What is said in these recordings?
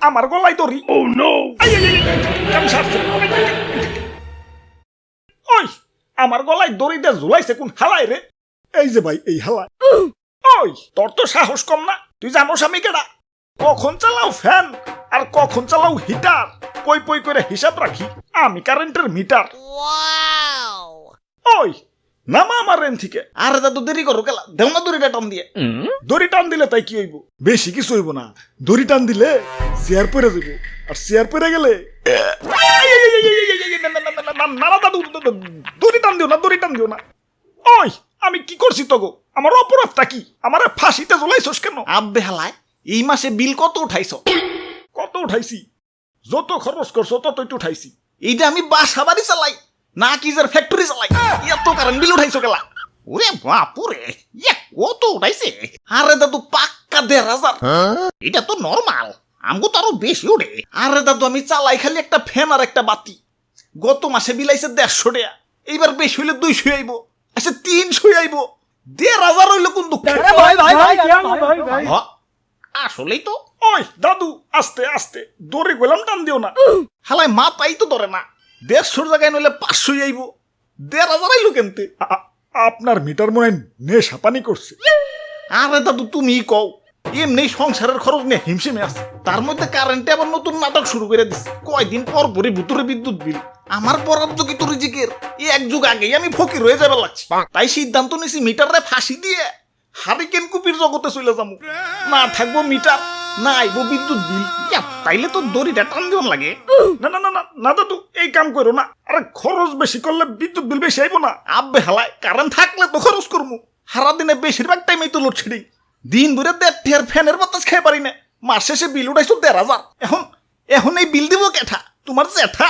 আমার গলায় দড়ি। ওই আমার গলায় দড়িটা ঝুলাইছে কোন হালায় রে? এই যে ভাই এই হালায়। ওই তোর তো সাহস কম না, তুই জানোস আমি কেডা? কখন চালাও ফ্যান আর কখন চালাও হিটার, পই পই করে হিসাব রাখি আমি কারেন্টের মিটার। ওই নামা আমার রেন থেকে। আরে দাদু দেরি করো গেলা, দেও না দড়িটা টান দিয়ে। দড়ি টান দিলে তাই কি হইব? বেশি কিছু হইব না, দড়ি টান দিলে চেয়ার পরে যাব, আর চেয়ার পরে গেলে না দাদু, দড়ি টান দিও না, দড়ি টান দিও না। ওই আমি কি করছি তগো? আমার অপরাধটা কি? আমার ফাঁসিতে জ্বলাইছস কেন? আব্বে হালায়, এই মাসে বিল কত উঠাইছ? কত উঠাইছি? যত খরচ করছো ততই তো উঠাইছি। এইটা আমি বাসা বাড়ি চালাই না কি যার ফ্যাক্টরি চালাই, এত কারেন্ট বিল উঠাইছো গেলা? ওরে বাপুরে, কত উঠাইছে? আরে দাদু পাক্কা ১,৫০০। এটা তো নরমাল, আমগো তো আরো বেশি উঠে। আরে দাদু আমি চালাই খালি একটা ফ্যান আর একটা বাতি, গত মাসে বিল আইছে ১৫০ টাকা, এইবার বেশি হইলে ২০০ আইব, আচ্ছা ৩০০ আইব, ১,৫০০ হইলো কোন দুঃখ? আসলেই তো। ওই দাদু আস্তে আস্তে, দড়ি গেলাম টান দিও না। হালাই মা তাই তো ধরে না, ১৫০ জায়গায় নইলে ৫০০ আইব, ১,৫০০ আইলো কেনতে? আপনার মিটার মনে হয় নেশা পানি করছে। আরে দাদু তুমি কও, এমনি সংসারের খরচ নিয়ে হিমশিমে আছে, তার মধ্যে কারেন্টে আবার নতুন নাটক শুরু করে দিচ্ছে, কয়দিন পর পরে ভিতরে বিদ্যুৎ বিল। আমার বরাদ্দ কি তোর রিজিকের? এই এক যুগ আগেই আমি ফকির হয়ে যাবে লাগছি, তাই সিদ্ধান্ত নিছি মিটারে ফাঁসি দিয়ে হারিকেন কুপির জগতে চলে যাবো। না থাকবো মিটার, না আইবো বিদ্যুৎ বিল। তাইলে তো দড়িটা টান দিওন লাগে। না না না না না দাদু, এই কাম করো না। আরে খরচ বেশি করলে বিদ্যুৎ বিল বেশি আইবো না? আব্বে হালায়, কারেন্ট থাকলে তো খরচ করবো। সারা দিনে বেশিরভাগ টাইমে তো লোডশেডিং, দিন ভরে ১.৫ ফ্যানের বাতাস খেয়ে পারি না, মাস শেষে বিল উঠাইছো ১,৫০০। এখন এই বিল দিব কেঠা? তোমার জেঠা।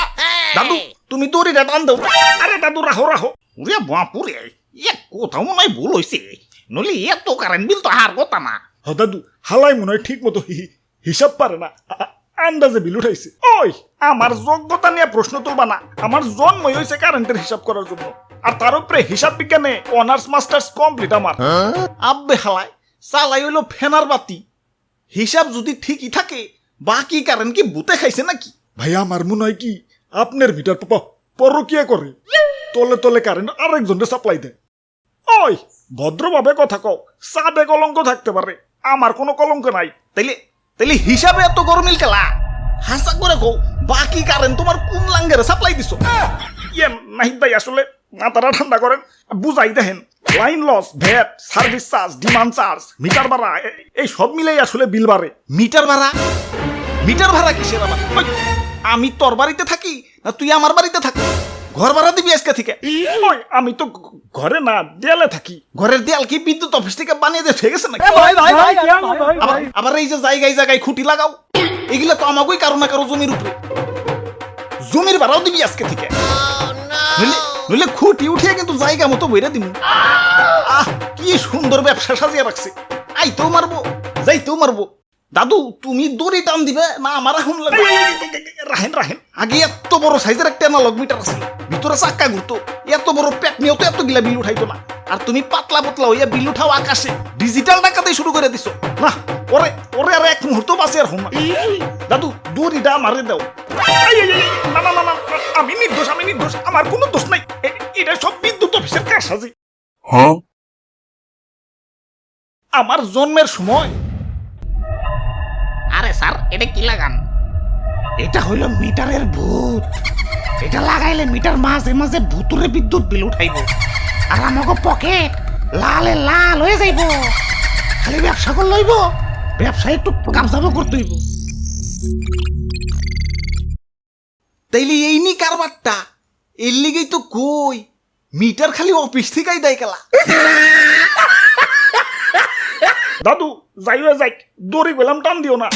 দাদু তুমি দড়িটা টান দাও। আরে দাদু রাহো রাহো। ওরে বাপুরে, কোথাও মনে হয় ভুল হয়েছে, নইলে এত কারেন্ট বিল তো আর কথা না। হ দাদু, হালাই মনে হয় ঠিক মতো হিসাব পারে না, আন্দাজে বিল উঠাইছে। ওই আমার যোগ্যতা নিয়ে প্রশ্ন তুলবা না, আমার জন্মই হয়েছে কারেন্টের হিসাব করার জন্য, আর তার উপরে হিসাব বিজ্ঞানে অনার্স মাস্টার্স কমপ্লিট আমার। আব্বে হালায়, চালাই হইলো ফেনার বাতি, হিসাব যদি ঠিকই থাকে বাকি কারেন্ট কি বুতে খাইছে নাকি? ভাই আমার মনে হয় কি আপনার মিটার পাপা পরকিয়া করে, তলে তলে কারেন্ট আরেকজনের সাপ্লাই দেয়। ওই ভদ্রভাবে কথা কও, চাঁদে কলঙ্ক থাকতে পারে, আমার কোনো কলঙ্ক নাই। তাইলে হিসাবে এত গরমিল কেলা? হাসা করে কও, বাকি কারেন্ট তোমার কোন লাঙ্গেরে সাপ্লাই দিছো? ইয়ে নাহিদ ভাই, আসলে মাথাটা ঠান্ডা করেন, বুঝাই দেখেন। Line loss, VAT, service charge, demand charge, meter ভাড়া, এই সব মিলেই আসলে বিল বাড়ে। মিটার ভাড়া? মিটার ভাড়া কিসের আবার? আমি তোর বাড়িতে থাকি না তুই আমার বাড়িতে থাকি? ঘর ভাড়া দিবি আজকে থেকে? ওই আমি তো ঘরে না, দেয়ালে থাকি। ঘরের দেয়াল কি বিদ্যুৎ অফিস থেকে বানিয়ে দিয়ে ঠিক আছে নাকি? আবার এই যে জায়গায় জায়গায় খুঁটি লাগাও, এগুলা তো আমাকেই কারো না কারো জমির উপরে। জমির ভাড়াও দিবি আজকে থেকে, নইলে খুঁটি উঠিয়ে কিন্তু জায়গা মতো বইরা দিবি। আহ কি সুন্দর ব্যবসা সাজিয়ে রাখছে, আইতেও মারবো যাইতেও মারবো। দাদু তুমি দড়ি টান দিবে না আমার এখন রাহেন রাহেন। আগে এত বড় সাইজের একটা অ্যানালগ মিটার আছে, ভিতরে চাক্কা ঘুরতো, এত বড় প্যাক নিয়েও তো এত গিলা বিল উঠাইতো না। আর তুমি পাতলা পাতলা হইয়া বিল উঠাও আকাশে, ডিজিটাল টাকাতে শুরু করে দিছো না। ওরে ওরে আর এক মুহূর্ত বাঁচে আর হন না। দাদু দড়িটা মারে দাও। না না না না, আমি নির্দোষ, আমি নির্দোষ, আমার কোনো দোষ নাই, এটা সব বিদ্যুৎ অফিসের কারসাজি। আমার জন্মের সময়। আরে স্যার এটা কি লাগান? এটা হইল মিটারের ভূত, এটা লাগাইলে মিটার মাঝে মাঝে ভূতুরে বিদ্যুৎ বিল উঠাইব, আর আমাকে পকেট লালে লাল হয়ে যাইব। খালি ব্যবসা করে লইব, ব্যবসা একটু কামসামো করতে হইব। তাইলে এই নি কারবারটা, এর লিগেই তো কই মিটার খালি অফিস থেকেই দেয় গেলা। দাদু যাইও যাই, দড়ি গেলাম টান দিও না।